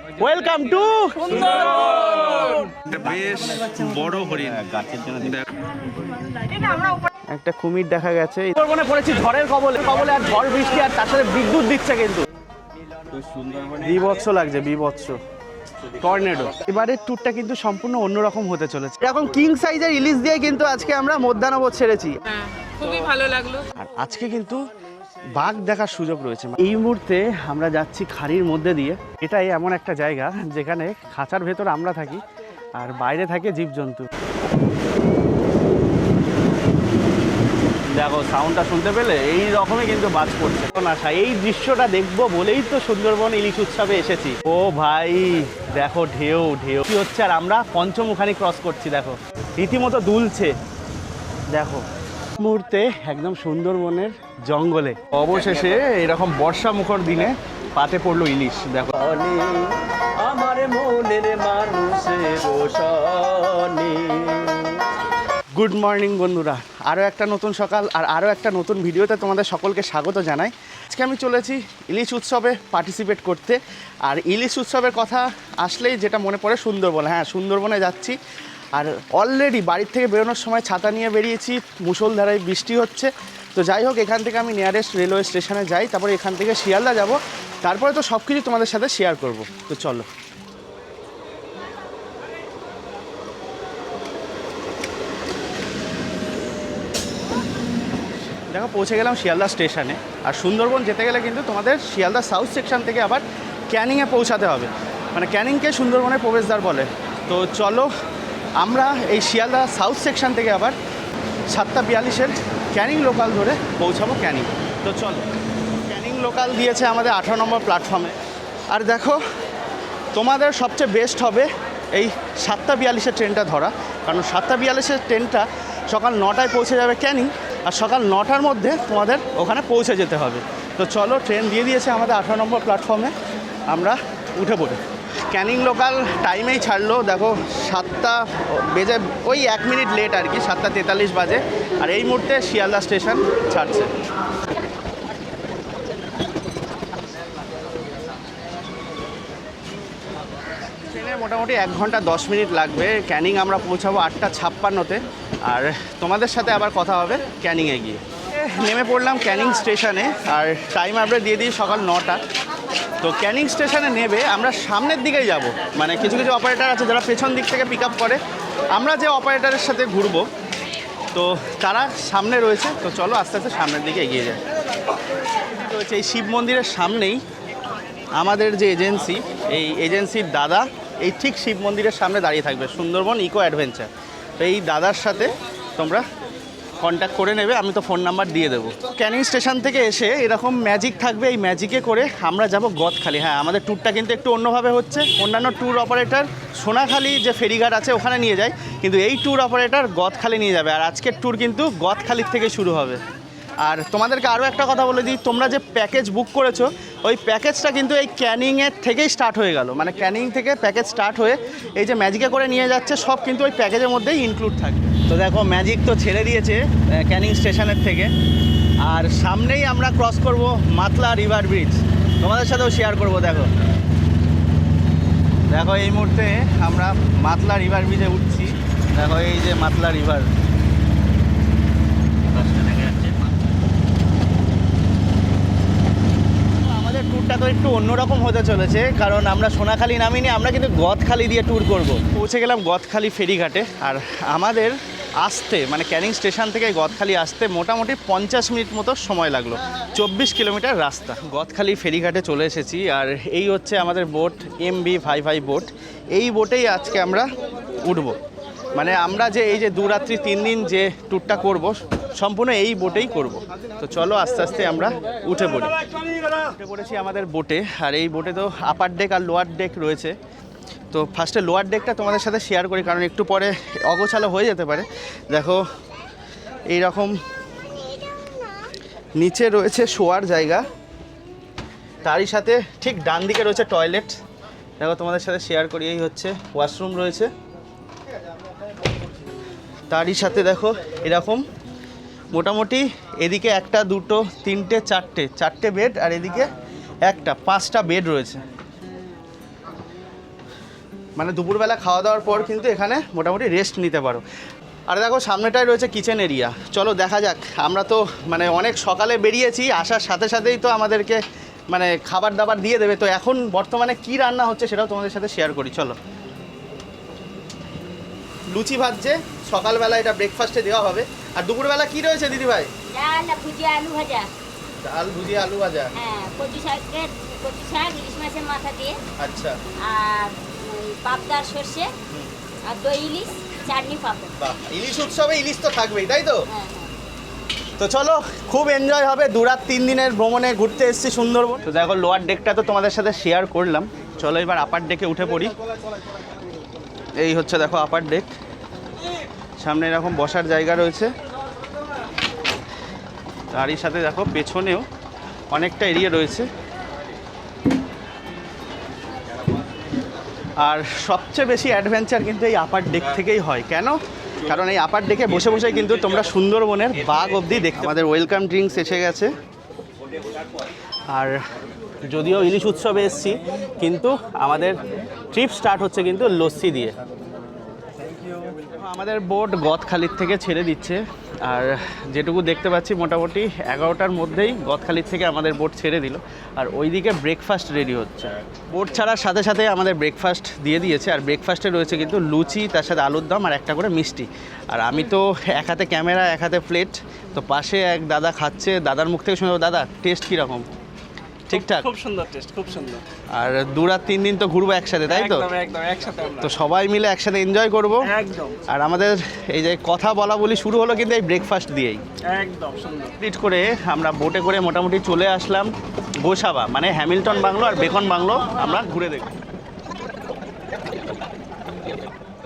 Welcome to বেশ বড় হরিণ গাছের জন্য একটা কুমির দেখা গেছে। সুন্দরবনে পড়েছি ঝড়ের কবলে আর ঝড় বৃষ্টি আর তার সাথে বিদ্যুৎ দিচ্ছে কিন্তু বিভৎস লাগছে, বিভৎস টর্নেডো। এবারের ট্যুরটা কিন্তু সম্পূর্ণ অন্যরকম হতে চলেছে। এরকম কিং সাইজের ইলিশ দিয়ে কিন্তু আজকে আমরা মধ্যাহ্নভোজ ছেড়েছি, খুবই ভালো লাগলো। আর আজকে কিন্তু বাঘ দেখার সুযোগ রয়েছে। এই মুহূর্তে আমরা যাচ্ছি খাড়ির মধ্যে দিয়ে। এটাই এমন একটা জায়গা যেখানে খাঁচার ভেতর আমরা থাকি আর বাইরে থাকে জীবজন্তু। দেখো সাউন্ডটা শুনতে পেলে এই রকমই কিন্তু বাজ পড়ছে না। এই দৃশ্যটা দেখবো বলেই তো সুন্দরবন ইলিশ উৎসবে এসেছি। ও ভাই দেখো ঢেউ ঢেউ কি হচ্ছে, আর আমরা পঞ্চমুখানি ক্রস করছি। দেখো রীতিমতো দুলছে। দেখো মুহূর্তে একদম সুন্দরবনের জঙ্গলে অবশেষে এরকম বর্ষা মুখর দিনে পাতে পড়লো ইলিশ। দেখো আমার মনের মানুষের গুড মর্নিং বন্ধুরা, আরও একটা নতুন সকাল আর আরও একটা নতুন ভিডিওতে তোমাদের সকলকে স্বাগত জানাই। আজকে আমি চলেছি ইলিশ উৎসবে পার্টিসিপেট করতে। আর ইলিশ উৎসবের কথা আসলেই যেটা মনে পড়ে সুন্দরবন। হ্যাঁ, সুন্দরবনে যাচ্ছি। আর অলরেডি বাড়ির থেকে বেরোনোর সময় ছাতা নিয়ে বেরিয়েছি, মুষলধারায় বৃষ্টি হচ্ছে। তো যাই হোক, এখান থেকে আমি নিয়ারেস্ট রেলওয়ে স্টেশনে যাই, তারপরে এখান থেকে শিয়ালদা যাব, তারপরে তো সব কিছু তোমাদের সাথে শেয়ার করব। তো চলো। দেখো পৌঁছে গেলাম শিয়ালদা স্টেশনে। আর সুন্দরবন যেতে গেলে কিন্তু তোমাদের শিয়ালদা সাউথ সেকশন থেকে আবার ক্যানিংয়ে পৌঁছাতে হবে, মানে ক্যানিংকে সুন্দরবনের প্রবেশদ্বার বলে। তো চলো আমরা এই শিয়ালদা সাউথ সেকশন থেকে আবার 7:42-এর ক্যানিং লোকাল ধরে পৌঁছাবো ক্যানিং। তো চলো, ক্যানিং লোকাল দিয়েছে আমাদের 18 নম্বর প্ল্যাটফর্মে। আর দেখো তোমাদের সবচেয়ে বেস্ট হবে এই 7:42-এর ট্রেনটা ধরা, কারণ 7:42-এর ট্রেনটা সকাল 9টায় পৌঁছে যাবে ক্যানিং, আর সকাল 9টার মধ্যে তোমাদের ওখানে পৌঁছে যেতে হবে। তো চলো, ট্রেন দিয়ে দিয়েছে আমাদের 18 নম্বর প্ল্যাটফর্মে, আমরা উঠে পড়ি। ক্যানিং লোকাল টাইমেই ছাড়লো। দেখো 7টা বেজে ওই 1 মিনিট লেট আর কি, 7:43 বাজে। আর এই মুহূর্তে শিয়ালদা স্টেশন ছাড়ছে। ট্রেনে মোটামুটি 1 ঘন্টা 10 মিনিট লাগবে। ক্যানিং আমরা পৌঁছাবো 8:56-তে। আর তোমাদের সাথে আবার কথা হবে ক্যানিংয়ে গিয়ে। নেমে পড়লাম ক্যানিং স্টেশনে, আর টাইম আমরা দিয়ে দিই সকাল 9টা। তো ক্যানিং স্টেশনে নেবে আমরা সামনের দিকেই যাব, মানে কিছু কিছু অপারেটর আছে যারা পেছন দিক থেকে পিক আপ করে। আমরা যে অপারেটরের সাথে ঘুরবো তো তারা সামনে রয়েছে। তো চলো আস্তে আস্তে সামনের দিকে এগিয়ে যায়। রয়েছে এই শিব মন্দিরের সামনেই আমাদের যে এজেন্সি, এই এজেন্সির দাদা এই ঠিক শিব মন্দিরের সামনে দাঁড়িয়ে থাকবে, সুন্দরবন ইকো অ্যাডভেঞ্চার। তো এই দাদার সাথে তোমরা কন্ট্যাক্ট করে নেবে, আমি তো ফোন নাম্বার দিয়ে দেবো। ক্যানিং স্টেশন থেকে এসে এরকম ম্যাজিক থাকবে, এই ম্যাজিকে করে আমরা যাব গদখালি। হ্যাঁ, আমাদের ট্যুরটা কিন্তু একটু অন্যভাবে হচ্ছে। অন্যান্য ট্যুর অপারেটর সোনাখালি যে ফেরিঘাট আছে ওখানে নিয়ে যায়, কিন্তু এই ট্যুর অপারেটর গদখালি নিয়ে যাবে। আর আজকের ট্যুর কিন্তু গদখালির থেকে শুরু হবে। আর তোমাদেরকে আরও একটা কথা বলে দিই, তোমরা যে প্যাকেজ বুক করেছো ওই প্যাকেজটা কিন্তু এই ক্যানিংয়ের থেকেই স্টার্ট হয়ে গেল। মানে ক্যানিং থেকে প্যাকেজ স্টার্ট হয়ে এই যে ম্যাজিকে করে নিয়ে যাচ্ছে সব কিন্তু ওই প্যাকেজের মধ্যেই ইনক্লুড থাকবে। তো দেখো ম্যাজিক তো ছেড়ে দিয়েছে ক্যানিং স্টেশনের থেকে, আর সামনেই আমরা ক্রস করব মাতলা রিভার ব্রিজ, তোমাদের সাথেও শেয়ার করব। দেখো দেখো এই মুহূর্তে আমরা মাতলা রিভার ব্রিজে উঠছি। দেখো এই যে মাতলা রিভার। ট্যুরটা তো একটু অন্যরকম হতে চলেছে, কারণ আমরা সোনাখালি নামিনি, আমরা কিন্তু গদখালি দিয়ে ট্যুর করব। পৌঁছে গেলাম গদখালি ফেরিঘাটে। আর আমাদের আসতে মানে ক্যানিং স্টেশন থেকে গদখালি আসতে মোটামুটি 50 মিনিট মতো সময় লাগলো, 24 কিলোমিটার রাস্তা। গদখালি ফেরিঘাটে চলে এসেছি, আর এই হচ্ছে আমাদের বোট MV55 বোট। এই বোটেই আজকে আমরা উঠব, মানে আমরা যে এই যে 2 রাত্রি 3 দিন যে ট্যুরটা করব সম্পূর্ণ এই বোটেই করব। তো চলো আস্তে আস্তে আমরা উঠে পড়েছি আমাদের বোটে। আর এই বোটে তো আপার ডেক আর লোয়ার ডেক রয়েছে। তো ফার্স্টে লোয়ার ডেকটা তোমাদের সাথে শেয়ার করি, কারণ একটু পরে অগোছালো হয়ে যেতে পারে। দেখো এই রকম নিচে রয়েছে শোয়ার জায়গা, তারই সাথে ঠিক ডান দিকে রয়েছে টয়লেট। দেখো তোমাদের সাথে শেয়ার করি, এই হচ্ছে ওয়াশরুম রয়েছে। তারই সাথে দেখো এরকম মোটামুটি এদিকে 1, 2, 3, 4টে বেড, আর এদিকে 1টা 5টা বেড রয়েছে। মানে দুপুরবেলা খাওয়া দাওয়ার পর কিন্তু এখানে মোটামুটি রেস্ট নিতে পারো। আর দেখো সামনেটাই রয়েছে কিচেন এরিয়া, চলো দেখা যাক। আমরা তো মানে অনেক সকালে বেরিয়েছি, আসার সাথে সাথেই তো আমাদেরকে মানে খাবার দাবার দিয়ে দেবে। তো এখন বর্তমানে কি রান্না হচ্ছে সেটাও তোমাদের সাথে শেয়ার করি, চলো। লুচি ভাজছে, সকালবেলা এটা ব্রেকফাস্টে দেওয়া হবে। আর দুপুরবেলা কি রয়েছে দিদি ভাই? ডাল ভুজিয়া আলু ভাজা। ডাল ভুজিয়া আলু ভাজা, হ্যাঁ, কচু শাক ইলিশ মাছের মাথা দিয়ে, আচ্ছা। আর ওই পাবদার সর্ষে আর দই ইলিশ, চাটনি পাপড়। বাহ, ইলিশ উৎসবে ইলিশ তো থাকবেই, তাই তো? হ্যাঁ। তো চলো, খুব এনজয় হবে। 2-3 দিনের ভ্রমণে ঘুরতে এসেছি সুন্দরবন। তো দেখো লোয়ার ডেকটা তো তোমাদের সাথে শেয়ার করলাম, চলো এবার আপার ডেকে উঠে পড়ি। এই হচ্ছে দেখো আপার ডেক, সামনে এরকম বসার জায়গা রয়েছে, তারই সাথে দেখো পেছনেও অনেকটা এরিয়া রয়েছে। আর সবচেয়ে বেশি অ্যাডভেঞ্চার কিন্তু এই আপার ডেক থেকেই হয়। কেন? কারণ এই আপার ডেকে বসে বসে কিন্তু তোমরা সুন্দরবনের বাঘ অবধি দেখতে। আমাদের ওয়েলকাম ড্রিঙ্কস এসে গেছে। আর যদিও ইলিশ উৎসবে এসেছি, কিন্তু আমাদের ট্রিপ স্টার্ট হচ্ছে কিন্তু লস্যি দিয়ে। আমাদের বোট গদখালির থেকে ছেড়ে দিচ্ছে, আর যেটুকু দেখতে পাচ্ছি মোটামুটি 11টার মধ্যেই গদখালির থেকে আমাদের বোট ছেড়ে দিল। আর ওইদিকে ব্রেকফাস্ট রেডি হচ্ছে। বোট ছাড়ার সাথে সাথে আমাদের ব্রেকফাস্ট দিয়ে দিয়েছে। আর ব্রেকফাস্টে রয়েছে কিন্তু লুচি, তার সাথে আলুর দম আর একটা করে মিষ্টি। আর আমি তো এক হাতে ক্যামেরা, এক হাতে প্লেট, তো পাশে এক দাদা খাচ্ছে। দাদার মুখ থেকে শুনবো, দাদা টেস্ট কীরকম? ঠিকঠাক? খুব সুন্দর টেস্ট, খুব সুন্দর। আর 2-3 দিন তো ঘুরবো একসাথে, তাই তো? একদম একসাথে আমরা। তো সবাই মিলে একসাথে এনজয় করবো। একদম। আর আমাদের এই যে কথা বলা বলি শুরু হলো কিন্তু এই ব্রেকফাস্ট দিয়েই। একদম সুন্দর। কমপ্লিট করে আমরা বোটে করে মোটামুটি চলে আসলাম গোসাবা, মানে হ্যামিল্টন বাংলো আর বেকন বাংলো আমরা ঘুরে দেখব।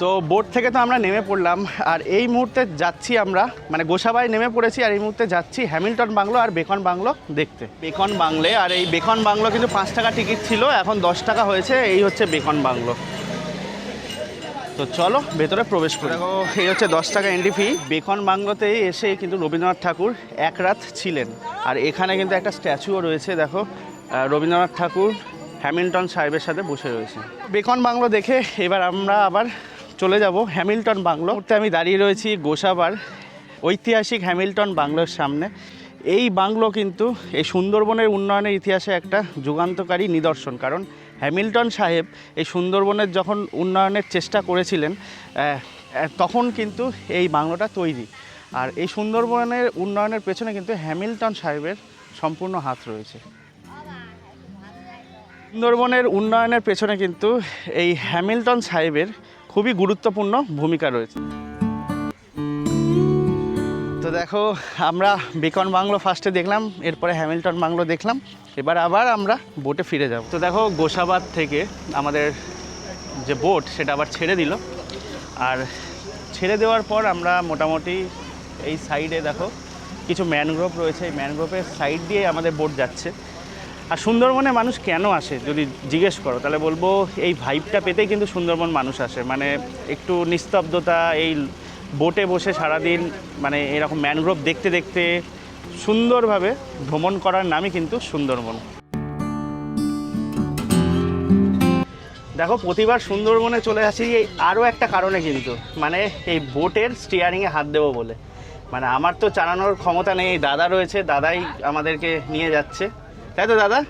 তো বোট থেকে তো আমরা নেমে পড়লাম, আর এই মুহূর্তে যাচ্ছি আমরা, মানে গোসাবায় নেমে পড়েছি, আর এই মুহূর্তে যাচ্ছি হ্যামিল্টন বাংলো আর বেকন বাংলো দেখতে। বেকন বাংলে, আর এই বেকন বাংলো কিন্তু 5 টাকা টিকিট ছিল, এখন 10 টাকা হয়েছে। এই হচ্ছে বেকন বাংলো। তো চলো ভেতরে প্রবেশ করে দেখো, এই হচ্ছে 10 টাকা এন্ট্রি ফি। বেকন বাংলোতে এসে কিন্তু রবীন্দ্রনাথ ঠাকুর এক রাত ছিলেন। আর এখানে কিন্তু একটা স্ট্যাচুও রয়েছে, দেখো রবীন্দ্রনাথ ঠাকুর হ্যামিল্টন সাহেবের সাথে বসে রয়েছে। বেকন বাংলো দেখে এবার আমরা আবার চলে যাব হ্যামিল্টন বাংলো। আমি দাঁড়িয়ে রয়েছি গোসাবার ঐতিহাসিক হ্যামিল্টন বাংলোর সামনে। এই বাংলো কিন্তু এই সুন্দরবনের উন্নয়নের ইতিহাসে একটা যুগান্তকারী নিদর্শন। কারণ হ্যামিল্টন সাহেব এই সুন্দরবনের যখন উন্নয়নের চেষ্টা করেছিলেন, তখন কিন্তু এই বাংলোটা তৈরি। আর এই সুন্দরবনের উন্নয়নের পেছনে কিন্তু হ্যামিল্টন সাহেবের সম্পূর্ণ হাত রয়েছে। সুন্দরবনের উন্নয়নের পেছনে কিন্তু এই হ্যামিল্টন সাহেবের খুবই গুরুত্বপূর্ণ ভূমিকা রয়েছে। তো দেখো, আমরা বেকন বাংলো ফার্স্টে দেখলাম, এরপরে হ্যামিল্টন বাংলো দেখলাম, এবার আবার আমরা বোটে ফিরে যাব। তো দেখো গোসাবাদ থেকে আমাদের যে বোট সেটা আবার ছেড়ে দিল। আর ছেড়ে দেওয়ার পর আমরা মোটামুটি এই সাইডে দেখো কিছু ম্যানগ্রোভ রয়েছে, এই ম্যানগ্রোভের সাইড দিয়ে আমাদের বোট যাচ্ছে। আর সুন্দরবনে মানুষ কেন আসে যদি জিজ্ঞেস করো, তাহলে বলবো এই ভাইবটা পেতেই কিন্তু সুন্দরবন মানুষ আসে। মানে একটু নিস্তব্ধতা, এই বোটে বসে সারাদিন মানে এরকম ম্যানগ্রোভ দেখতে দেখতে সুন্দরভাবে ভ্রমণ করার নামই কিন্তু সুন্দরবন। দেখো প্রতিবার সুন্দরবনে চলে আসি এই আরও একটা কারণে কিন্তু, মানে এই বোটের স্টিয়ারিংয়ে হাত দেবো বলে। মানে আমার তো চালানোর ক্ষমতা নেই, দাদা রয়েছে, দাদাই আমাদেরকে নিয়ে যাচ্ছে, তাই তো দাদা?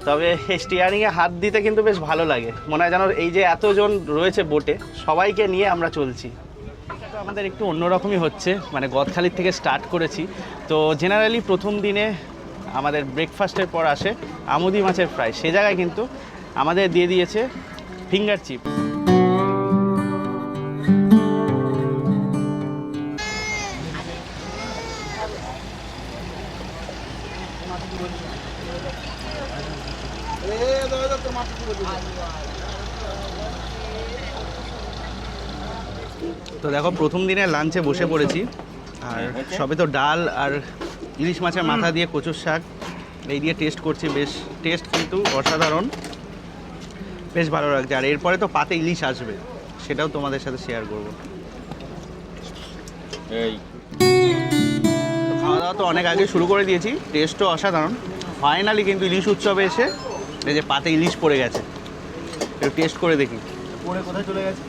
তবে এই স্টিয়ারিংয়ে হাত দিতে কিন্তু বেশ ভালো লাগে, মনে হয় যেন এই যে এতজন রয়েছে বোটে সবাইকে নিয়ে আমরা চলছি। আমাদের একটু অন্যরকমই হচ্ছে, মানে গদখালির থেকে স্টার্ট করেছি। তো জেনারেলি প্রথম দিনে আমাদের ব্রেকফাস্টের পর আসে আমুদি মাছের ফ্রাই, সে জায়গায় কিন্তু আমাদের দিয়ে দিয়েছে ফিঙ্গার চিপ। তো দেখো প্রথম দিনে লাঞ্চে বসে পড়েছি, আর সবে তো ডাল আর ইলিশ মাছের মাথা দিয়ে কচুর শাক এই দিয়ে টেস্ট করছি। বেশ টেস্ট কিন্তু অসাধারণ, বেশ ভালো লাগছে। আর এরপরে তো পাতে ইলিশ আসবে, সেটাও তোমাদের সাথে শেয়ার করবো। খাওয়া দাওয়া তো অনেক আগে শুরু করে দিয়েছি, টেস্টও অসাধারণ। ফাইনালি কিন্তু ইলিশ উৎসবে এসে এই যে পাতে ইলিশ পড়ে গেছে, একটু টেস্ট করে দেখি। পরে কোথায় চলে গেছে?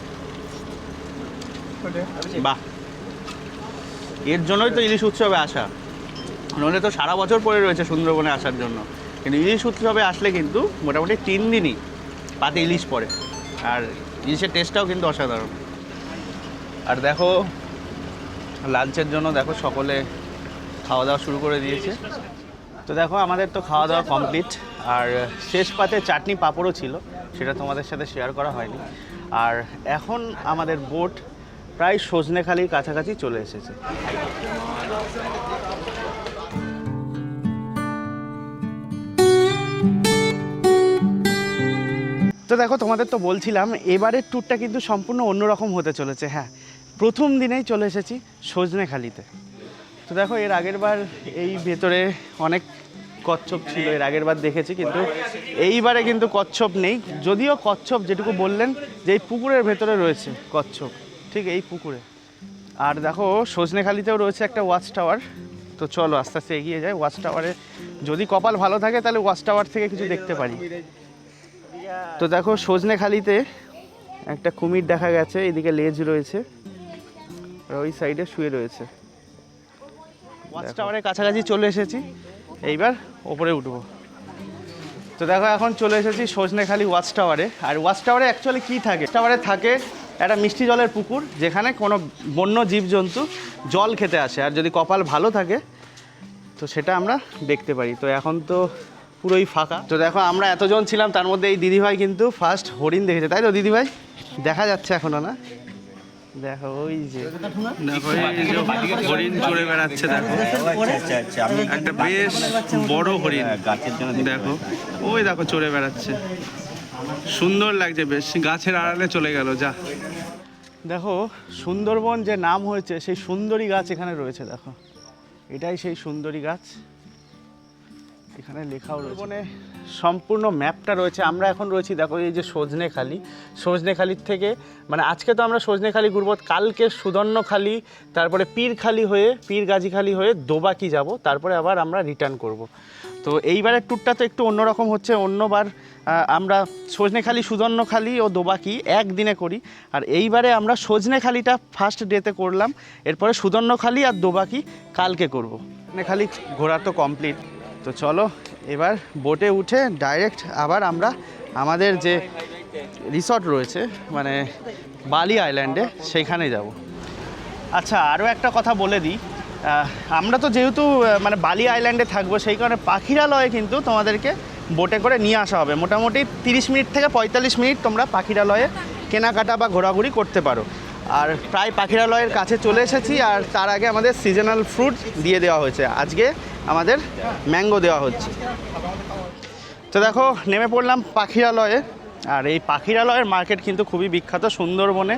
বাহ, এর জন্যই তো ইলিশ উৎসবে আসা, নইলে তো সারা বছর পড়ে রয়েছে সুন্দরবনে আসার জন্য। কিন্তু ইলিশ উৎসবে আসলে কিন্তু মোটামুটি 3 দিনই পাতে ইলিশ পড়ে, আর ইলিশের টেস্টটাও কিন্তু অসাধারণ। আর দেখো লাঞ্চের জন্য দেখো সকলে খাওয়া দাওয়া শুরু করে দিয়েছে। তো দেখো আমাদের তো খাওয়া দাওয়া কমপ্লিট, আর শেষ পাতে চাটনি পাঁপড়ও ছিল, সেটা তোমাদের সাথে শেয়ার করা হয়নি। আর এখন আমাদের বোট প্রায় সজনেখালির কাছাকাছি চলে এসেছে। তো দেখো তোমাদের তো বলছিলাম এবারের ট্যুরটা কিন্তু সম্পূর্ণ অন্যরকম হতে চলেছে। হ্যাঁ, প্রথম দিনেই চলে এসেছি সজনেখালিতে। তো দেখো এর আগের বার এই ভেতরে অনেক কচ্ছপ ছিল, এর আগের বার দেখেছি, কিন্তু এইবারে কিন্তু কচ্ছপ নেই। যদিও কচ্ছপ যেটুকু বললেন যে এই পুকুরের ভেতরে রয়েছে কচ্ছপ, ঠিক এই পুকুরে। আর দেখো সজনেখালিতেও রয়েছে একটা ওয়াচ টাওয়ার। তো চলো আস্তে আস্তে এগিয়ে যাই। ওয়াচ টাওয়ারে যদি কপাল ভালো থাকে তাহলে ওয়াচ টাওয়ার থেকে কিছু দেখতে পারি। তো দেখো সজনেখালিতে একটা কুমির দেখা গেছে, এদিকে লেজ রয়েছে, আর ওই সাইডে শুয়ে রয়েছে। ওয়াচ টাওয়ারের কাছাকাছি চলে এসেছি, এইবার ওপরে উঠবো। তো দেখো এখন চলে এসেছি সজনেখালি ওয়াচ টাওয়ারে। আর ওয়াচ টাওয়ারে অ্যাকচুয়ালি কী থাকে, টাওয়ারে থাকে একটা মিষ্টি জলের পুকুর, যেখানে কোনো বন্য জীবজন্তু জল খেতে আসে, আর যদি কপাল ভালো থাকে তো সেটা আমরা দেখতে পারি। তো এখন তো পুরোই ফাঁকা। তো দেখো আমরা এতজন ছিলাম, তার মধ্যে এই দিদিভাই কিন্তু ফার্স্ট হরিণ দেখেছে, তাই তো দিদিভাই? দেখা যাচ্ছে এখনো না? দেখো ওই যে দেখো এই যে হরিণ চড়ে বেড়াচ্ছে, দেখো একটা বেশ বড় হরিণ দেখো, ওই দেখো চড়ে বেড়াচ্ছে, সুন্দর লাগছে বেশ। গাছের আড়ালে চলে গেল যা। দেখো সুন্দরবন যে নাম হয়েছে সেই সুন্দরী গাছ এখানে রয়েছে, দেখো এটাই সেই সুন্দরী গাছ, এখানে লেখাও রয়েছে। সম্পূর্ণ ম্যাপটা রয়েছে। আমরা এখন রয়েছি দেখো এই যে সজনেখালি, সজনেখালির থেকে মানে আজকে তো আমরা সজনেখালি ঘুরবো, কালকে সুদর্ণখালি, তারপরে পীরখালি হয়ে পীরগাজীখালি হয়ে দোবাকি যাব, তারপরে আবার আমরা রিটার্ন করব। তো এইবারের ট্যুরটা তো একটু অন্যরকম হচ্ছে। অন্যবার আমরা সজনেখালি, সুদর্ণখালি ও দোবাকি একদিনে করি, আর এইবারে আমরা সজনেখালিটা ফার্স্ট ডেতে করলাম, এরপরে সুদর্ণখালি আর দোবাকি কালকে করব। সজনেখালি ঘোরা তো কমপ্লিট। তো চলো এবার বোটে উঠে ডাইরেক্ট আবার আমরা আমাদের যে রিসর্ট রয়েছে মানে বালি আইল্যান্ডে সেইখানে যাব। আচ্ছা আরও একটা কথা বলে দিই, আমরা তো যেহেতু মানে বালি আইল্যান্ডে থাকবো, সেই কারণে পাখিরালয়ে কিন্তু তোমাদেরকে বোটে করে নিয়ে আসা হবে। মোটামুটি 30 মিনিট থেকে 45 মিনিট তোমরা পাখিরালয়ে কেনাকাটা বা ঘোরাঘুরি করতে পারো। আর প্রায় পাখিরালয়ের কাছে চলে এসেছি, আর তার আগে আমাদের সিজনাল ফ্রুট দিয়ে দেওয়া হয়েছে। আজকে আমাদের ম্যাঙ্গো দেওয়া হচ্ছে। তো দেখো নেমে পড়লাম পাখিরালয়ে, আর এই পাখিরালয়ের মার্কেট কিন্তু খুবই বিখ্যাত সুন্দরবনে।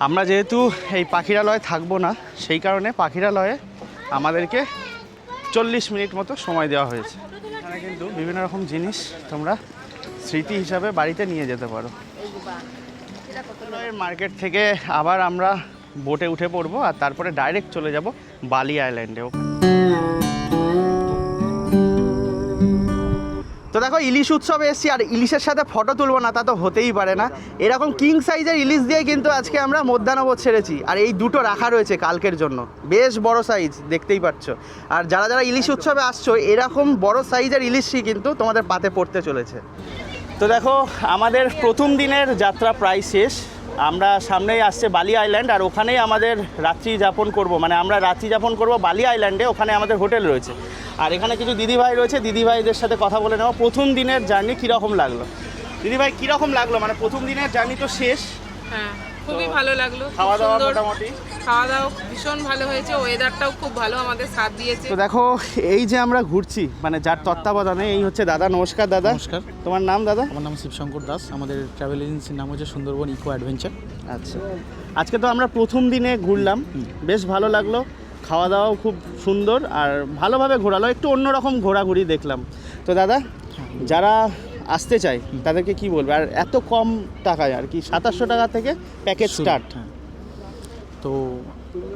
আমরা যেহেতু এই পাখিরালয়ে থাকবো না, সেই কারণে পাখিরালয়ে আমাদেরকে 40 মিনিট মতো সময় দেওয়া হয়েছে। এখানে কিন্তু বিভিন্ন রকম জিনিস তোমরা স্মৃতি হিসাবে বাড়িতে নিয়ে যেতে পারো। মার্কেট থেকে আবার আমরা বোটে উঠে পড়বো, আর তারপরে ডাইরেক্ট চলে যাব বালি আইল্যান্ডেও। তো দেখো ইলিশ উৎসবে এসেছি, আর ইলিশের সাথে ফটো তুলবো না তা তো হতেই পারে না। এরকম কিং সাইজের ইলিশ দিয়ে কিন্তু আজকে আমরা মধ্যাহ্নভোজ ছেড়েছি, আর এই দুটো রাখা রয়েছে কালকের জন্য, বেশ বড় সাইজ দেখতেই পাচ্ছ। আর যারা যারা ইলিশ উৎসবে আসছো এরকম বড় সাইজের ইলিশই কিন্তু তোমাদের পাতে পড়তে চলেছে। তো দেখো আমাদের প্রথম দিনের যাত্রা প্রায় শেষ। আমরা সামনেই আসছে বালি আইল্যান্ড, আর ওখানেই আমাদের রাত্রি যাপন করব, মানে আমরা রাত্রি যাপন করব বালি আইল্যান্ডে, ওখানে আমাদের হোটেল রয়েছে। আর এখানে কিছু দিদিভাই রয়েছে, দিদিভাইদের সাথে কথা বলে নেওয়া। প্রথম দিনের জার্নি কীরকম লাগলো দিদিভাই, কীরকম লাগলো? মানে প্রথম দিনের জার্নি তো শেষ। হ্যাঁ খুবই ভালো লাগলো, খাওয়া দাওয়া মোটামুটি খাওয়া দাওয়া ভীষণ ভালো হয়েছে, ওয়েদারটাও খুব ভালো আমাদের সাথ দিয়েছে। তো দেখো এই যে আমরা ঘুরছি মানে যার তত্ত্বাবধানে, এই হচ্ছে দাদা। নমস্কার দাদা। নমস্কার। তোমার নাম দাদা? আমার নাম শিবশঙ্কর দাস, আমাদের ট্রাভেল এজেন্সির নাম হচ্ছে সুন্দরবন ইকো অ্যাডভেঞ্চার। আচ্ছা, আজকে তো আমরা প্রথম দিনে ঘুরলাম, বেশ ভালো লাগলো, খাওয়া দাওয়াও খুব সুন্দর আর ভালোভাবে ঘোরালো, একটু অন্যরকম ঘোরাঘুরি দেখলাম। তো দাদা যারা আসতে চায় তাদেরকে কি বলবে? আর এত কম টাকায় আর কি, 2700 টাকা থেকে প্যাকেজ স্টার্ট। হ্যাঁ, তো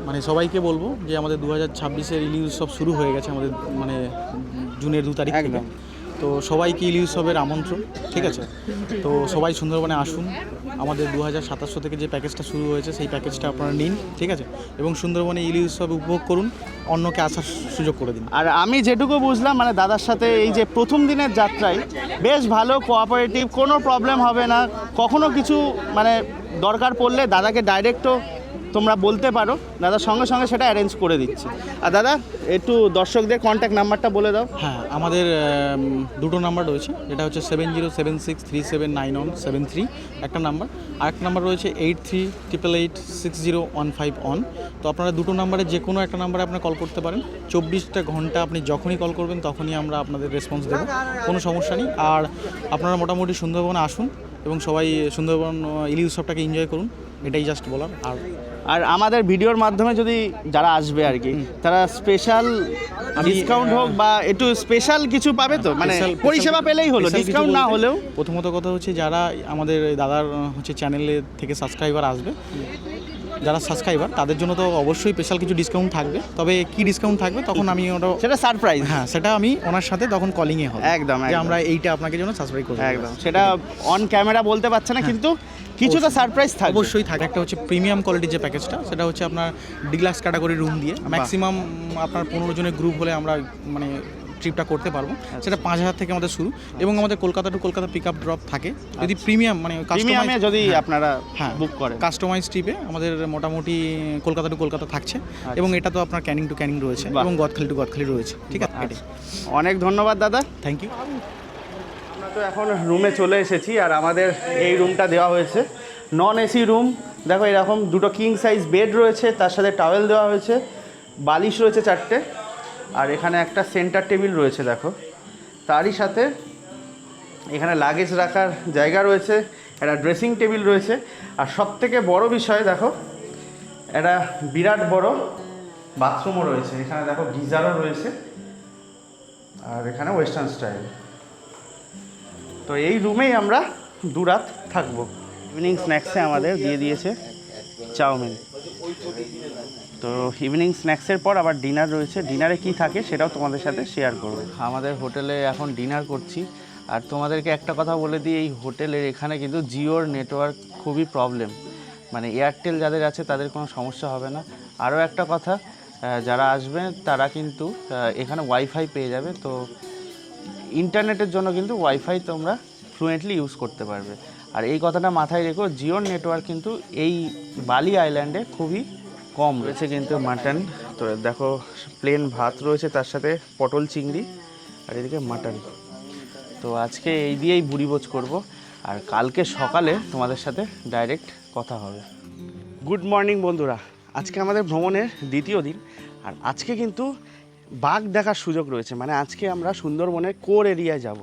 মানে সবাইকে বলবো যে আমাদের 2026-এর ইলিশ উৎসব শুরু হয়ে গেছে আমাদের মানে জুনের 2 তারিখ থেকে। একদম। তো সবাইকে ইলি উৎসবের আমন্ত্রণ, ঠিক আছে? তো সবাই সুন্দরবনে আসুন। আমাদের 2027 থেকে যে প্যাকেজটা শুরু হয়েছে সেই প্যাকেজটা আপনারা নিন, ঠিক আছে? এবং সুন্দরবনে ইলি উৎসব উপভোগ করুন, অন্যকে আসার সুযোগ করে দিন। আর আমি যেটুকু বুঝলাম মানে দাদার সাথে এই যে প্রথম দিনের যাত্রায় বেশ ভালো কোঅপারেটিভ, কোনো প্রবলেম হবে না। কখনো কিছু মানে দরকার পড়লে দাদাকে ডাইরেক্টও তোমরা বলতে পারো, দাদা সঙ্গে সঙ্গে সেটা অ্যারেঞ্জ করে দিচ্ছে। আর দাদা একটু দর্শকদের কন্ট্যাক্ট নাম্বারটা বলে দাও। হ্যাঁ, আমাদের দুটো নাম্বার রয়েছে, এটা হচ্ছে 7076379173 একটা নাম্বার, আরেকটা নাম্বার রয়েছে 8388860151। তো আপনারা দুটো নাম্বারে যে কোনো একটা নাম্বারে আপনারা কল করতে পারেন। 24টা ঘন্টা আপনি যখনই কল করবেন তখনই আমরা আপনাদের রেসপন্স দেবো, কোনো সমস্যা নেই। আর আপনারা মোটামুটি সুন্দরবনে আসুন এবং সবাই সুন্দরবন ইলি উৎসবটাকে এনজয় করুন, এটাই জাস্ট বলার। আর আমাদের ভিডিওর মাধ্যমে যদি যারা আসবে আর কি, তারা স্পেশাল ডিসকাউন্ট হোক বা একটু স্পেশাল কিছু পাবে তো, মানে পরিষেবা পেলেই হলো, ডিসকাউন্ট না হলেও। প্রথমত কথা হচ্ছে যারা আমাদের দাদার হচ্ছে চ্যানেলে থেকে সাবস্ক্রাইবার আসবে, যারা সাবস্ক্রাইবার তাদের জন্য তো অবশ্যই স্পেশাল কিছু ডিসকাউন্ট থাকবে। তবে কি ডিসকাউন্ট থাকবে তখন আমি ওটা সেটা সারপ্রাইজ। হ্যাঁ, সেটা আমি ওনার সাথে তখন কলিংয়ে হবে একদম, যে আমরা এইটা আপনাকে জন্য সাবস্ক্রাইব করব। একদম, সেটা অন ক্যামেরা বলতে পারছে না, কিন্তু কিছুটা সারপ্রাইজ থাকবে। অবশ্যই থাকে। একটা হচ্ছে প্রিমিয়াম কোয়ালিটির যে প্যাকেজটা, সেটা হচ্ছে আপনার ডিলাক্স ক্যাটাগরি রুম দিয়ে ম্যাক্সিমাম আপনার 15 জনের গ্রুপ হলে আমরা মানে ট্রিপটা করতে পারবো। সেটা 5000 থেকে আমাদের শুরু, এবং আমাদের Kolkata to Kolkata pick up drop থাকে। যদি প্রিমিয়াম মানে প্রিমিয়ামে যদি আপনারা বুক করেন, কাস্টমাইজ ট্রিপে আমাদের মোটামুটি কলকাতা টু কলকাতা থাকছে, এবং এটা তো আপনার ক্যানিং টু ক্যানিং রয়েছে এবং গদখালি টু গদখালি রয়েছে, ঠিক আছে? অনেক ধন্যবাদ দাদা, থ্যাংক ইউ। আমরা তো এখন রুমে চলে এসেছি, আর আমাদের এই রুমটা দেওয়া হয়েছে নন এসি রুম। দেখো এরকম দুটো কিং সাইজ বেড রয়েছে, তার সাথে টাওয়েল দেওয়া হয়েছে, বালিশ রয়েছে 4টে, আর এখানে একটা সেন্টার টেবিল রয়েছে দেখো। তারই সাথে এখানে লাগেজ রাখার জায়গা রয়েছে, একটা ড্রেসিং টেবিল রয়েছে, আর সবথেকে বড় বিষয় দেখো একটা বিরাট বড় বাথরুমও রয়েছে। এখানে দেখো গিজারও রয়েছে, আর এখানে ওয়েস্টার্ন স্টাইল। তো এই রুমেই আমরা 2 রাত থাকবো। ইভিনিং স্ন্যাক্সে আমাদের দিয়ে দিয়েছে চাউমিন। তো ইভিনিং স্ন্যাক্সের পর আবার ডিনার রয়েছে। ডিনারে কি থাকে সেটাও তোমাদের সাথে শেয়ার করবো। আমাদের হোটেলে এখন ডিনার করছি, আর তোমাদেরকে একটা কথা বলে দিই, এই হোটেলের এখানে কিন্তু জিওর নেটওয়ার্ক খুবই প্রবলেম, মানে এয়ারটেল যাদের আছে তাদের কোনো সমস্যা হবে না। আরও একটা কথা, যারা আসবে তারা কিন্তু এখানে ওয়াইফাই পেয়ে যাবে। তো ইন্টারনেটের জন্য কিন্তু ওয়াইফাই তোমরা ফ্লুয়েন্টলি ইউজ করতে পারবে। আর এই কথাটা মাথায় রেখো, জিওর নেটওয়ার্ক কিন্তু এই বালি আইল্যান্ডে খুবই কম রয়েছে। কিন্তু মাটন, তো দেখো প্লেন ভাত রয়েছে, তার সাথে পটল চিংড়ি, আর এদিকে মাটন। তো আজকে এই দিয়েই বুড়িভোজ করব, আর কালকে সকালে তোমাদের সাথে ডাইরেক্ট কথা হবে। গুড মর্নিং বন্ধুরা, আজকে আমাদের ভ্রমণের দ্বিতীয় দিন, আর আজকে কিন্তু বাঘ দেখার সুযোগ রয়েছে। মানে আজকে আমরা সুন্দরবনের কোর এরিয়ায় যাব।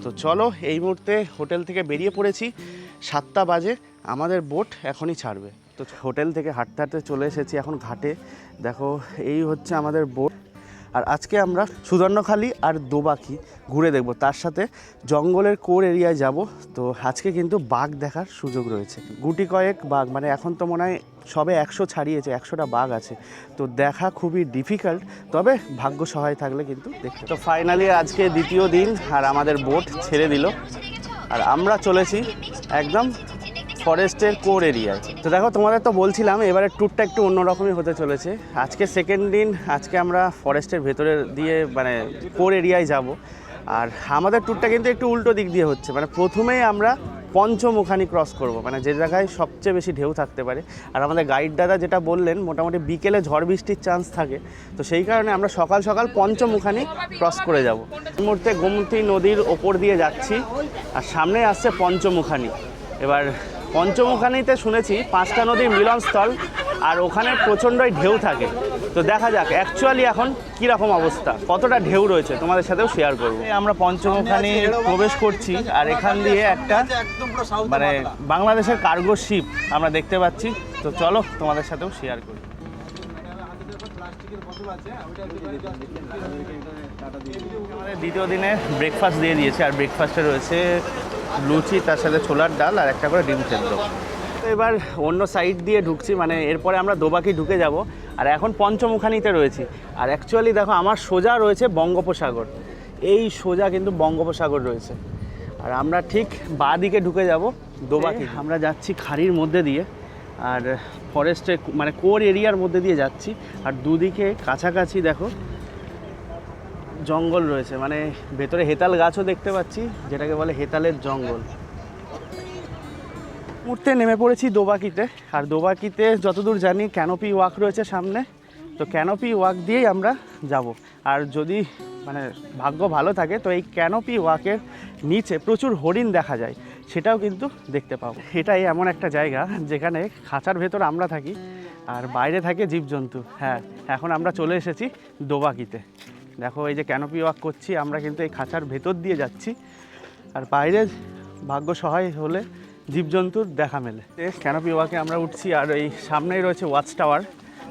তো চলো, এই মুহূর্তে হোটেল থেকে বেরিয়ে পড়েছি, 7টা বাজে, আমাদের বোট এখনই ছাড়বে। তো হোটেল থেকে হাঁটতে হাঁটতে চলে এসেছি এখন ঘাটে। দেখো এই হচ্ছে আমাদের বোট, আর আজকে আমরা সুদর্ণখালি আর দোবাকি ঘুরে দেখব, তার সাথে জঙ্গলের কোর এরিয়ায় যাব। তো আজকে কিন্তু বাঘ দেখার সুযোগ রয়েছে, গুটি কয়েক বাঘ, মানে এখন তো মনে হয় সবে 100 ছাড়িয়েছে, 100টা বাঘ আছে। তো দেখা খুবই ডিফিকাল্ট, তবে ভাগ্য সহায় থাকলে কিন্তু দেখতে। তো ফাইনালি আজকে দ্বিতীয় দিন, আর আমাদের বোট ছেড়ে দিল, আর আমরা চলেছি একদম ফরেস্টের কোর এরিয়ায়। তো দেখো তোমাদের তো বলছিলাম এবারে ট্যুরটা একটু অন্যরকমই হতে চলেছে। আজকে সেকেন্ড দিন, আজকে আমরা ফরেস্টের ভেতরে দিয়ে মানে কোর এরিয়ায় যাব। আর আমাদের ট্যুরটা কিন্তু একটু উল্টো দিক দিয়ে হচ্ছে, মানে প্রথমেই আমরা পঞ্চমুখানি ক্রস করব, মানে যে জায়গায় সবচেয়ে বেশি ঢেউ থাকতে পারে। আর আমাদের গাইড দাদা যেটা বললেন, মোটামুটি বিকেলে ঝড় বৃষ্টির চান্স থাকে, তো সেই কারণে আমরা সকাল সকাল পঞ্চমুখানি ক্রস করে যাব। এই মুহূর্তে গোমতী নদীর ওপর দিয়ে যাচ্ছি, আর সামনে আসছে পঞ্চমুখানি। এবার পঞ্চমুখানিতে শুনেছি 5টা নদীর মিলনস্থল, আর ওখানে প্রচণ্ডই ঢেউ থাকে। তো দেখা যাক অ্যাকচুয়ালি এখন কীরকম অবস্থা, কতটা ঢেউ রয়েছে, তোমাদের সাথেও শেয়ার করবো। আমরা পঞ্চমুখানি প্রবেশ করছি, আর এখান দিয়ে একটা মানে বাংলাদেশের কার্গো শিপ আমরা দেখতে পাচ্ছি। তো চলো তোমাদের সাথেও শেয়ার করি। আমাদের দ্বিতীয় দিনে ব্রেকফাস্ট দিয়ে দিয়েছে, আর ব্রেকফাস্টে রয়েছে লুচি, তার সাথে ছোলার ডাল, আর একটা করে ডিম সেদ্ধ। তো এবার অন্য সাইড দিয়ে ঢুকছি, মানে এরপরে আমরা দোবাকি ঢুকে যাব, আর এখন পঞ্চমুখানিতে রয়েছি। আর অ্যাকচুয়ালি দেখো আমার সোজা রয়েছে বঙ্গোপসাগর, এই সোজা কিন্তু বঙ্গোপসাগর রয়েছে। আর আমরা ঠিক বাঁ দিকে ঢুকে যাব দোবাকি। আমরা যাচ্ছি খাড়ির মধ্যে দিয়ে, আর ফরেস্টে মানে কোর এরিয়ার মধ্যে দিয়ে যাচ্ছি। আর দুদিকে কাছাকাছি দেখো জঙ্গল রয়েছে, মানে ভেতরে হেতাল গাছও দেখতে পাচ্ছি, যেটাকে বলে হেতালের জঙ্গল। মুহূর্তে নেমে পড়েছি দোবাকিতে। আর দোবাকিতে যতদূর জানি ক্যানোপি ওয়াক রয়েছে সামনে, তো ক্যানোপি ওয়াক দিয়েই আমরা যাব। আর যদি মানে ভাগ্য ভালো থাকে তো এই ক্যানোপি ওয়াকের নিচে প্রচুর হরিণ দেখা যায়, সেটাও কিন্তু দেখতে পাবো। এটাই এমন একটা জায়গা যেখানে খাঁচার ভেতর আমরা থাকি আর বাইরে থাকে জীবজন্তু। হ্যাঁ, এখন আমরা চলে এসেছি দোবাকিতে। দেখো এই যে ক্যানোপি ওয়াক করছি আমরা, কিন্তু এই খাঁচার ভেতর দিয়ে যাচ্ছি, আর বাইরে ভাগ্য সহায় হলে জীবজন্তুর দেখা মেলে। ক্যানোপি ওয়াকে আমরা উঠছি, আর এই সামনেই রয়েছে ওয়াচ টাওয়ার।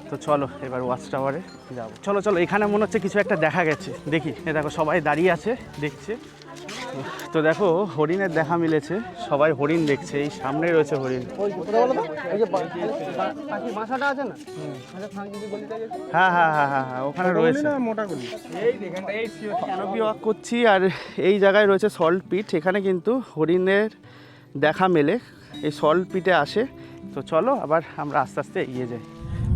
তো চলো এবার ওয়াচ টাওয়ারে যাবো। চলো চলো, এখানে মনে হচ্ছে কিছু একটা দেখা গেছে, দেখি। এ দেখো সবাই দাঁড়িয়ে আছে দেখছে। তো দেখো হরিণের দেখা মিলেছে, সবাই হরিণ দেখছে। এই সামনে রয়েছে হরিণ। হ্যাঁ হ্যাঁ হ্যাঁ হ্যাঁ হ্যাঁ, ওখানে রয়েছে। ক্যানোপি ওয়াক করছি, আর এই জায়গায় রয়েছে সল্ট পিট। এখানে কিন্তু হরিণের দেখা মেলে, এই সল্ট পিটে আসে। তো চলো আবার আমরা আস্তে আস্তে এগিয়ে যাই।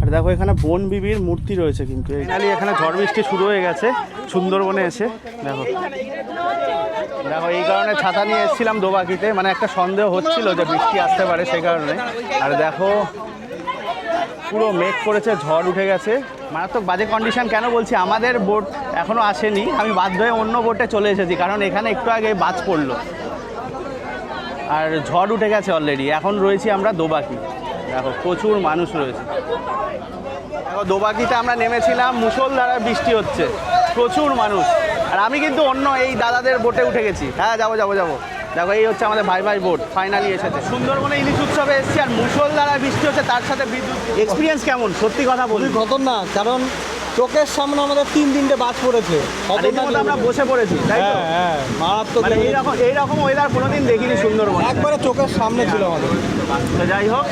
আর দেখো এখানে বন বিবির মূর্তি রয়েছে, কিন্তু এখানে ঝড় বৃষ্টি শুরু হয়ে গেছে সুন্দরবনে এসে। দেখো দেখো এই কারণে ছাতা নিয়ে এসেছিলাম দোবাকিতে, মানে একটা সন্দেহ হচ্ছিল যে বৃষ্টি আসতে পারে সেই কারণে। আর দেখো পুরো মেঘ করেছে, ঝড় উঠে গেছে, মারাত্মক বাজে কন্ডিশন। কেন বলছি, আমাদের বোট এখনও আসেনি, আমি বাধ্য হয়ে অন্য বোটে চলে এসেছি, কারণ এখানে একটু আগে বাজ পড়লো আর ঝড় উঠে গেছে অলরেডি। এখন রয়েছি আমরা দোবাকি। দেখো প্রচুর মানুষ রয়েছে। দেখো দোবাকিতে আমরা নেমেছিলাম, মুষলধারে বৃষ্টি হচ্ছে, প্রচুর মানুষ। আর আমি কিন্তু অন্য এই দাদাদের বোটে উঠে গেছি। হ্যাঁ যাবো যাবো যাবো। দেখো এই হচ্ছে আমাদের ভাই ভাই বোট, ফাইনালি এসেছে। সুন্দরবনে ইলিশ উৎসবে এসেছি, আর মুষলধারে বৃষ্টি হচ্ছে, তার সাথে বিদ্যুৎ। এক্সপিরিয়েন্স কেমন সত্যি কথা বলি? খতরনাক, কারণ চোখের সামনে আমাদের 3-3টে বাজ পড়েছে। আমরা বসে পড়েছি, তাই তো? হ্যাঁ, মারাত্মক। মানে এইরকম ওয়েদার কোনোদিন দেখিনি সুন্দরবন, একবারে চোখের সামনে ছিল আমাদের। তো যাই হোক,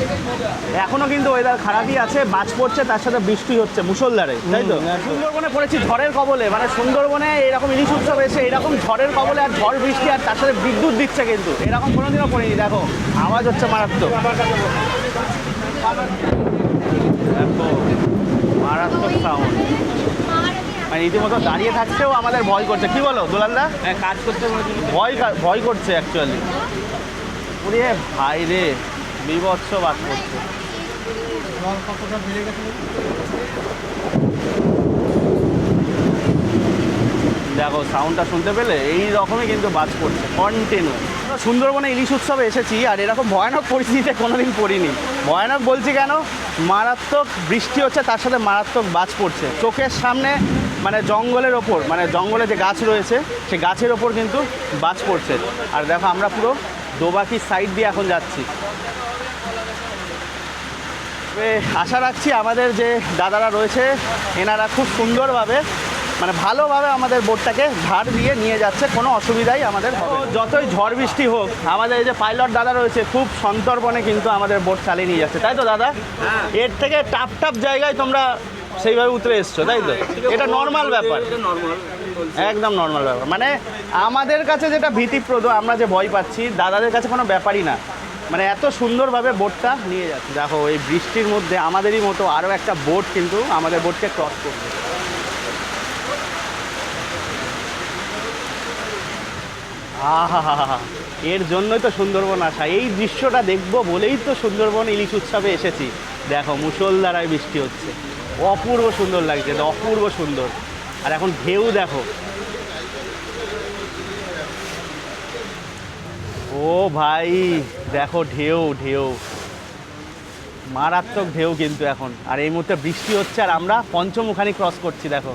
এখনো কিন্তু ওয়েদার খারাপই আছে, বাজ পড়ছে, তার সাথে বৃষ্টি হচ্ছে মুষলধারে, তাই তো? সুন্দরবনে পড়েছি ঝড়ের কবলে, মানে সুন্দরবনে এরকম ইলিশ উৎসব এসে এরকম ঝড়ের কবলে, আর ঝড় বৃষ্টি, আর তার সাথে বিদ্যুৎ দিচ্ছে, কিন্তু এরকম কোনোদিনও পড়িনি। দেখো আওয়াজ হচ্ছে মারাত্মক, দেখো মারাত্মক সাউন্ড। মানে রীতিমতো দাঁড়িয়ে থাকতেও আমাদের ভয় করছে। কি বলো দোলালদা? কাজ করতে ভয় করছে অ্যাকচুয়ালি। ওরে ভাই রে, বিভৎস বাজ করছে। দেখো সাউন্ডটা শুনতে পেলে? এই রকমই কিন্তু বাজ পড়ছে কন্টিনিউ। সুন্দরবনে ইলিশ উৎসবে এসেছি, আর এরকম ভয়ানক পরিস্থিতিতে কোনোদিন পড়িনি। ভয়ানক বলছি কেন, মারাত্মক বৃষ্টি হচ্ছে, তার সাথে মারাত্মক বাজ পড়ছে চোখের সামনে। মানে জঙ্গলের ওপর, মানে জঙ্গলে যে গাছ রয়েছে সেই গাছের ওপর কিন্তু বাজ পড়ছে। আর দেখো আমরা পুরো দোবাকির সাইড দিয়ে এখন যাচ্ছি। আশা রাখছি আমাদের যে দাদারা রয়েছে এনারা খুব সুন্দরভাবে, মানে ভালোভাবে আমাদের বোটটাকে ধার দিয়ে নিয়ে যাচ্ছে, কোনো অসুবিধাই আমাদের হবে না। যতই ঝড় বৃষ্টি হোক, আমাদের এই যে পাইলট দাদা রয়েছে খুব সন্তর্পণে কিন্তু আমাদের বোট চালিয়ে নিয়ে যাচ্ছে, তাই তো দাদা? এর থেকে টাফ টাফ জায়গায় তোমরা সেইভাবে উতরে এসছো, তাই তো? এটা নর্মাল ব্যাপার, একদম নর্মাল ব্যাপার। মানে আমাদের কাছে যেটা ভীতিপ্রদ, আমরা যে ভয় পাচ্ছি, দাদাদের কাছে কোনো ব্যাপারই না। মানে এত সুন্দরভাবে বোটটা নিয়ে যাচ্ছে। দেখো এই বৃষ্টির মধ্যে আমাদেরই মতো আরও একটা বোট কিন্তু আমাদের বোটকে ক্রস করবে। আহা হা হা, এর জন্যই তো সুন্দরবন আসা। এই দৃশ্যটা দেখবো বলেই তো সুন্দরবন ইলিশ উৎসবে এসেছি। দেখো মুষলধারায় বৃষ্টি হচ্ছে, অপূর্ব সুন্দর লাগছে, অপূর্ব সুন্দর। আর এখন ঢেউ দেখো, ও ভাই দেখো ঢেউ ঢেউ, মারাত্মক ঢেউ কিন্তু এখন। আর এই মুহূর্তে বৃষ্টি হচ্ছে, আর আমরা পঞ্চমুখানি ক্রস করছি। দেখো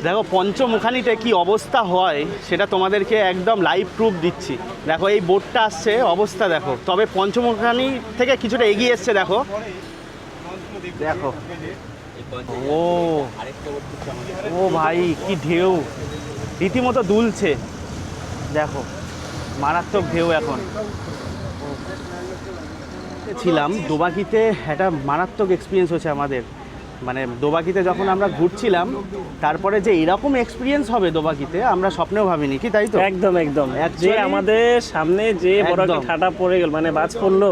দেখো পঞ্চমুখানিতে কি অবস্থা হয় সেটা তোমাদেরকে একদম লাইভ প্রুফ দিচ্ছি। দেখো এই বোটটা আসছে, অবস্থা দেখো। তবে পঞ্চমুখানি থেকে কিছুটা এগিয়ে এসছে, দেখো দেখো। ও ও ভাই কি ঢেউ, রীতিমতো দুলছে। দেখো মারাত্মক ঢেউ। এখন ছিলাম দোবাকিতে, একটা মারাত্মক এক্সপিরিয়েন্স হচ্ছে আমাদের। মানে দোবাকিতে যখন আমরা ঘুরছিলাম তারপরে যে এরকম এক্সপিরিয়েন্স হবে দোবাকিতে আমরা স্বপ্নেও ভাবিনি, কি তাই তো? একদম একদম যে Actually- আমাদের সামনে যে বড় একটা একদম। ঠাটা পড়ে গেল, মানে বাজ পড়লো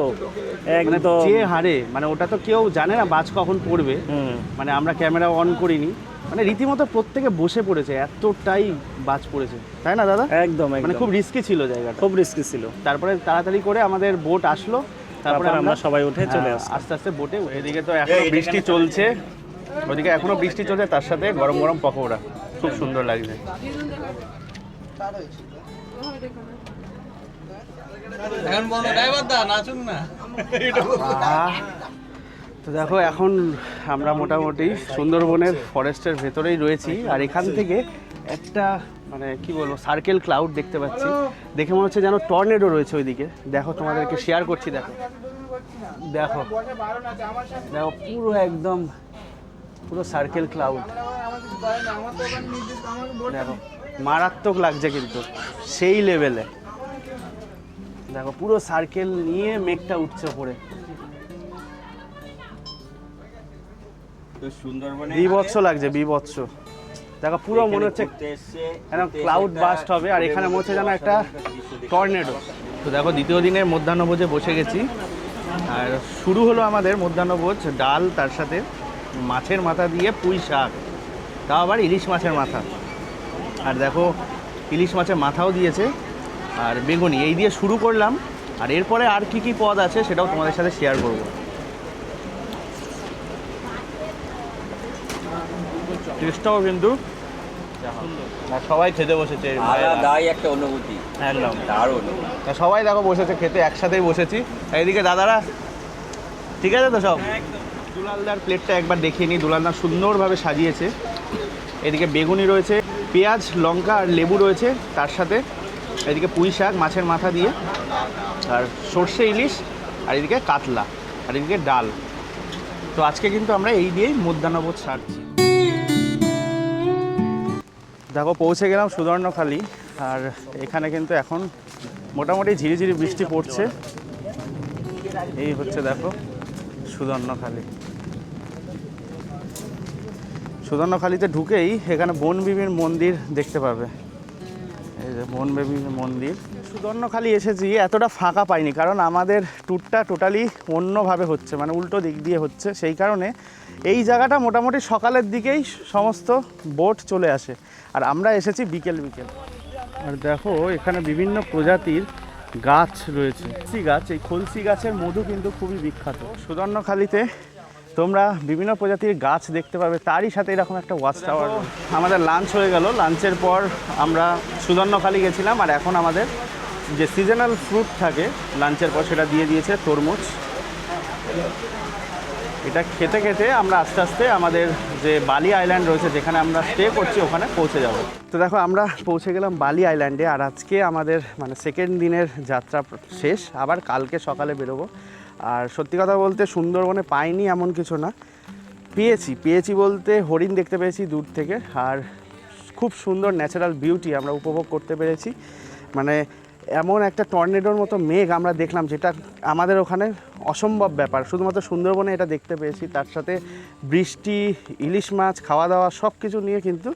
মানে একদম। যে হারে, মানে ওটা তো কেউ জানে না বাজ কখন পড়বে। হুম। মানে আমরা ক্যামেরা অন করিনি, মানে রীতিমতো প্রত্যেকে বসে পড়েছে, এতটাই বাজ পড়েছে, তাই না দাদা? একদম মানে একদম খুব রিস্কি ছিল জায়গাটা। খুব রিস্কি ছিল। তারপরে তাড়াতাড়ি করে আমাদের বোট আসলো, তারপরে আমরা সবাই উঠে চলে হ্যাঁ, আসি। আস্তে আস্তে বোটে। এদিকে তো এখনো বৃষ্টি চলছে, ওদিকে এখনো বৃষ্টি চলছে, তার সাথে গরম গরম পকোড়া, খুব সুন্দর লাগছে। আহ, তো দেখো এখন আমরা মোটামুটি সুন্দরবনের ফরেস্টের ভেতরেই রয়েছি, আর এখান থেকে একটা মানে কি বলবো সার্কেল ক্লাউড দেখতে পাচ্ছি। দেখে মনে হচ্ছে যেন টর্নেডো রয়েছে ওইদিকে। দেখো তোমাদেরকে শেয়ার করছি, দেখো দেখো দেখো পুরো একদম পুরো সার্কেল ক্লাউড। দেখো মারাত্মক লাগছে কিন্তু, সেই লেভেলে। দেখো পুরো সার্কেল নিয়ে মেঘটা উঠছে উপরে, বিভৎস লাগছে, বিভৎস। দেখো পুরো মনে হচ্ছে একদম ক্লাউড বাস্ট হবে, আর এখানে মনে হচ্ছে যেন একটা টর্নেডো। তো দেখো দ্বিতীয় দিনের মধ্যাহ্নভোজে বসে গেছি, আর শুরু হলো আমাদের মধ্যাহ্নভোজ। ডাল, তার সাথে মাছের মাথা দিয়ে পুঁই শাক, তাও আবার ইলিশ মাছের মাথা। আর দেখো ইলিশ মাছের মাথাও দিয়েছে, আর বেগুনি, এই দিয়ে শুরু করলাম। আর এরপরে আর কি কি পদ আছে সেটাও তোমাদের সাথে শেয়ার করব। টেস্টটাও কিন্তু আর সবাই খেতে বসেছে, আলাদাই একটা অনুভূতি, একদম দারুণ। তা সবাই দেখো বসেছে খেতে, একসাথেই বসেছি। আর এদিকে দাদারা ঠিক আছে তো সব? দুলালদার প্লেটটা একবার দেখিয়ে নিই, দুলালদা সুন্দরভাবে সাজিয়েছে। এদিকে বেগুনি রয়েছে, পেঁয়াজ, লঙ্কা আর লেবু রয়েছে, তার সাথে এদিকে পুঁই শাক মাছের মাথা দিয়ে, আর সর্ষে ইলিশ, আর এদিকে কাতলা, আর এদিকে ডাল। তো আজকে কিন্তু আমরা এই দিয়েই মধ্যাহ্নভোজ সারছি। দেখো পৌঁছে গেলাম সুদর্ণখালি, আর এখানে কিন্তু এখন মোটামুটি ঝিরিঝিরি বৃষ্টি পড়ছে। এই হচ্ছে দেখো সুদর্ণখালি। সুদর্ণখালিতে ঢুকেই এখানে বনবিবির মন্দির দেখতে পাবে, এই যে বনবিবির মন্দির। সুদর্ণখালি এসেছি, এতটা ফাঁকা পাইনি, কারণ আমাদের ট্যুরটা টোটালি অন্যভাবে হচ্ছে, মানে উল্টো দিক দিয়ে হচ্ছে। সেই কারণে এই জায়গাটা মোটামুটি সকালের দিকেই সমস্ত বোট চলে আসে, আর আমরা এসেছি বিকেল বিকেল। আর দেখো এখানে বিভিন্ন প্রজাতির গাছ রয়েছে, খলসি গাছ। এই খলসি গাছের মধু কিন্তু খুবই বিখ্যাত। সুদর্ণখালিতে তোমরা বিভিন্ন প্রজাতির গাছ দেখতে পাবে, তারই সাথে এরকম একটা ওয়াচ টাওয়ার। আমাদের লাঞ্চ হয়ে গেল, লাঞ্চের পর আমরা সুদর্ণখালি গেছিলাম, আর এখন আমাদের যে সিজনাল ফ্রুট থাকে লাঞ্চের পর সেটা দিয়ে দিয়েছে, তরমুজ। এটা খেতে খেতে আমরা আস্তে আস্তে আমাদের যে বালি আইল্যান্ড রয়েছে যেখানে আমরা স্টে করছি ওখানে পৌঁছে যাব। তো দেখো আমরা পৌঁছে গেলাম বালি আইল্যান্ডে, আর আজকে আমাদের মানে সেকেন্ড দিনের যাত্রা শেষ, আবার কালকে সকালে বেরোবো। আর সত্যি কথা বলতে সুন্দরবনে পাইনি এমন কিছু না, পেয়েছি বলতে হরিণ দেখতে পেয়েছি দূর থেকে, আর খুব সুন্দর ন্যাচারাল বিউটি আমরা উপভোগ করতে পেরেছি। মানে এমন একটা টর্নেডোর মতো মেঘ আমরা দেখলাম, যেটা আমাদের ওখানে অসম্ভব ব্যাপার, শুধুমাত্র সুন্দরবনে এটা দেখতে পেয়েছি। তার সাথে বৃষ্টি, ইলিশ মাছ, খাওয়া দাওয়া সব কিছু নিয়ে কিন্তু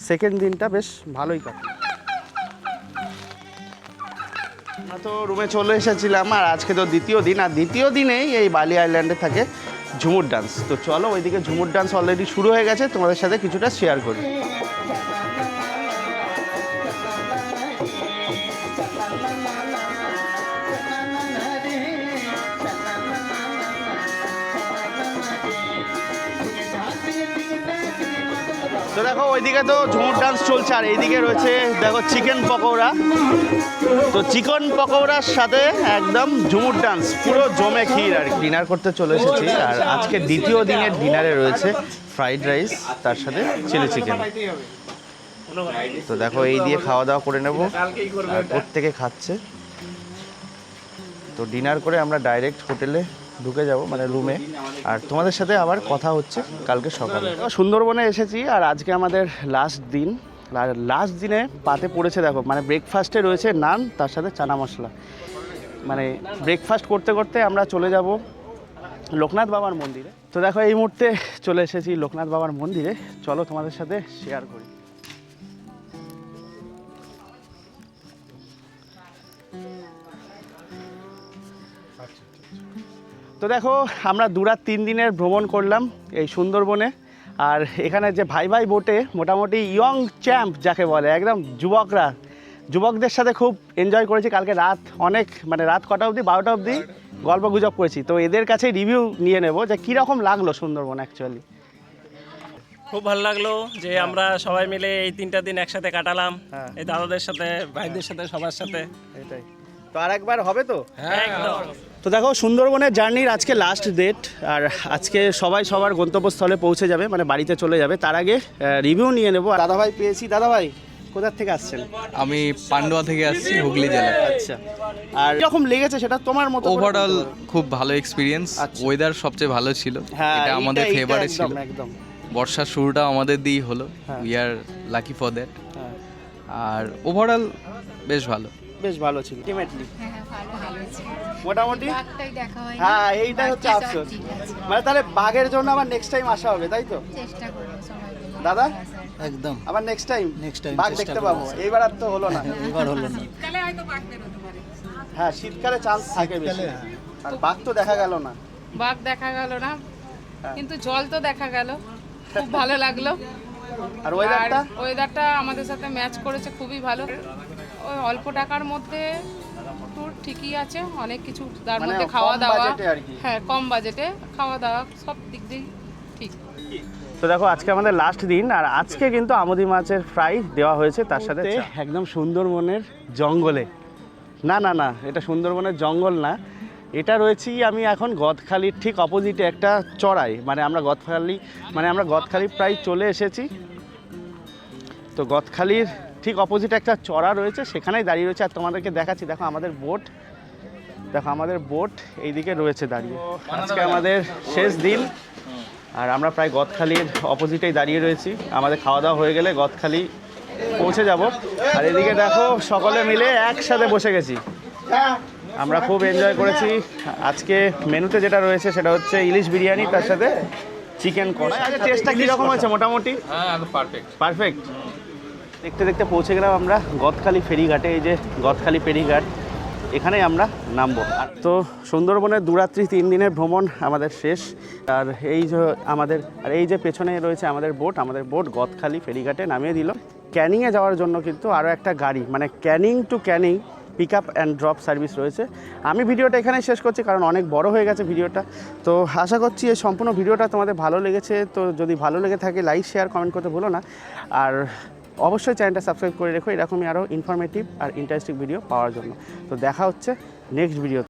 সেকেন্ড দিনটা বেশ ভালোই কাটে। আমরা তো রুমে চলে এসেছিলাম, আর আজকে তো দ্বিতীয় দিন, আর দ্বিতীয় দিনেই এই বালি আইল্যান্ডে থাকে ঝুমুর ডান্স। তো চলো ওইদিকে ঝুমুর ডান্স অলরেডি শুরু হয়ে গেছে, তোমাদের সাথে কিছুটা শেয়ার করি। তো দেখো ওইদিকে তো ঝুমুর ডান্স চলছে, আর এইদিকে রয়েছে দেখো চিকেন পকোড়া। তো চিকেন পকোড়ার সাথে একদম ঝুমুর ডান্স, পুরো জমে ক্ষীর। আর ডিনার করতে চলে এসেছি, আর আজকে দ্বিতীয় দিনের ডিনারে রয়েছে ফ্রাইড রাইস, তার সাথে চিলি চিকেন। তো দেখো এই দিয়ে খাওয়া দাওয়া করে নেবো, আর প্রত্যেকে খাচ্ছে। তো ডিনার করে আমরা ডাইরেক্ট হোটেলে ঢুকে যাব, মানে রুমে, আর তোমাদের সাথে আবার কথা হচ্ছে কালকে সকালে। সুন্দরবনে এসেছি, আর আজকে আমাদের লাস্ট দিন। আর লাস্ট দিনে পাতে পড়েছে দেখো, মানে ব্রেকফাস্টে রয়েছে নান, তার সাথে চানা মশলা। মানে ব্রেকফাস্ট করতে করতে আমরা চলে যাব লোকনাথ বাবার মন্দিরে। তো দেখো এই মুহূর্তে চলে এসেছি লোকনাথ বাবার মন্দিরে, চলো তোমাদের সাথে শেয়ার করি। তো দেখো আমরা 2-3 দিনের ভ্রমণ করলাম এই সুন্দরবনে, আর এখানে যে ভাই ভাই বোটে মোটামুটি ইয়ং চ্যাম্প যাকে বলে, একদম যুবকদের সাথে খুব এনজয় করেছি। কালকে রাত অনেক মানে রাত কটা অবধি, 12টা অবধি গল্প গুজব করেছি। তো এদের কাছে রিভিউ নিয়ে নেব যে কীরকম লাগলো সুন্দরবন অ্যাকচুয়ালি। খুব ভালো লাগলো যে আমরা সবাই মিলে এই 3টা দিন একসাথে কাটালাম, এই দাদাদের সাথে, ভাইদের সাথে, সবার সাথে। এটাই তো, আর একবার হবে তো। একদম। তো দেখো সুন্দরবনের জার্নির আজকে লাস্ট ডেট, আর আজকে সবাই সবার গন্তব্যস্থলে পৌঁছে যাবে, মানে বাড়িতে চলে যাবে। তার আগে রিভিউ নিয়ে নেবো। দাদাভাই পেয়েছি। দাদাভাই কোথার থেকে আসছেন? আমি পান্ডুয়া থেকে আসছি, হুগলি জেলা। আচ্ছা, আর কিরকম লেগেছে সেটা তোমার মতো? ওভারঅল খুব ভালো এক্সপিরিয়েন্স। ওয়েদার সবচেয়ে ভালো ছিল, এটা আমাদের ফেভারে ছিল। একদম বর্ষার শুরুটা আমাদের দিয়েই হলো, we are lucky for that. আর ওভারঅল বেশ ভালো ছিল আলটিমেটলি। ভালো ছিল মোটামুটি বাঘটাই দেখা হয়নি। হ্যাঁ, এইটাই হচ্ছে বাকি সব আফসোস। ঠিক আছে। মানে তাহলে বাঘের জন্য আবার নেক্সট টাইম আসা হবে, তাই তো? চেষ্টা করবো সবাই মিলে। দাদা একদম আবার নেক্সট টাইম বাঘ দেখতে পাবো। এইবার আর তো হলো না। এবার হলো না। শীতকালে হয়তো বাঘ বেরোতে পারে। হ্যাঁ, শীতকালে চান্স থাকে বেশি। আর বাঘ তো দেখা গেল না। বাঘ দেখা গেল না, কিন্তু জল তো দেখা গেল, খুব ভালো লাগলো। আর ওয়েদারটা ওয়েদারটা আমাদের সাথে ম্যাচ করেছে, খুবই ভালো। ওই অল্প টাকার মধ্যে ট্যুর ঠিকই আছে, অনেক কিছু তার মানে মধ্যে কম খাওয়া দাওয়া, বাজেটে আর কি। হ্যাঁ কম বাজেটে খাওয়া দাওয়া সব দিক দিয়ে ঠিক। তো দেখো আজকে আমাদের লাস্ট দিন, আর আজকে কিন্তু আমুদি মাছের ফ্রাই দেওয়া হয়েছে, তার সাথে একদম সুন্দরবনের জঙ্গলে। না না না, এটা সুন্দরবনের জঙ্গল না, এটা রয়েছি আমি এখন গদখালির ঠিক অপোজিটে একটা চড়াই। মানে আমরা গদখালি প্রায় চলে এসেছি। তো গদখালির ঠিক অপোজিটে একটা চড়া রয়েছে, সেখানেই দাঁড়িয়ে রয়েছে। আর তোমাদেরকে দেখাচ্ছি, দেখো আমাদের বোট এইদিকে রয়েছে দাঁড়িয়ে। আজকে আমাদের শেষ দিন, আর আমরা প্রায় গদখালির অপোজিটেই দাঁড়িয়ে রয়েছি। আমাদের খাওয়া দাওয়া হয়ে গেলে গদখালি পৌঁছে যাব। আর এদিকে দেখো সকলে মিলে একসাথে বসে গেছি, আমরা খুব এনজয় করেছি। আজকে মেনুতে যেটা রয়েছে সেটা হচ্ছে ইলিশ বিরিয়ানি, তার সাথে চিকেন কষা। আচ্ছা, টেস্টটা কীরকম হয়েছে? মোটামুটি পারফেক্ট। দেখতে দেখতে পৌঁছে গেলাম আমরা গদখালি ফেরিঘাটে। এই যে গদখালি ফেরিঘাট, এখানেই আমরা নামবো। আর তো সুন্দরবনের 2 রাত্রি 3 দিনের ভ্রমণ আমাদের শেষ। আর এই যে পেছনে রয়েছে আমাদের বোট গদখালি ফেরিঘাটে নামিয়ে দিল। ক্যানিংয়ে যাওয়ার জন্য কিন্তু আরও একটা গাড়ি, মানে Canning to Canning pick up and drop service রয়েছে। আমি ভিডিওটা এখানেই শেষ করছি, কারণ অনেক বড় হয়ে গেছে ভিডিওটা। তো আশা করছি এই সম্পূর্ণ ভিডিওটা তোমাদের ভালো লেগেছে। তো যদি ভালো লেগে থাকে লাইক, শেয়ার, কমেন্ট করতে ভুলো না। আর অবশ্যই চ্যানেলটা সাবস্ক্রাইব করে রেখো এরকমই আরও ইনফরমেটিভ আর ইন্টারেস্টিং ভিডিও পাওয়ার জন্য। তো দেখা হচ্ছে নেক্সট ভিডিও।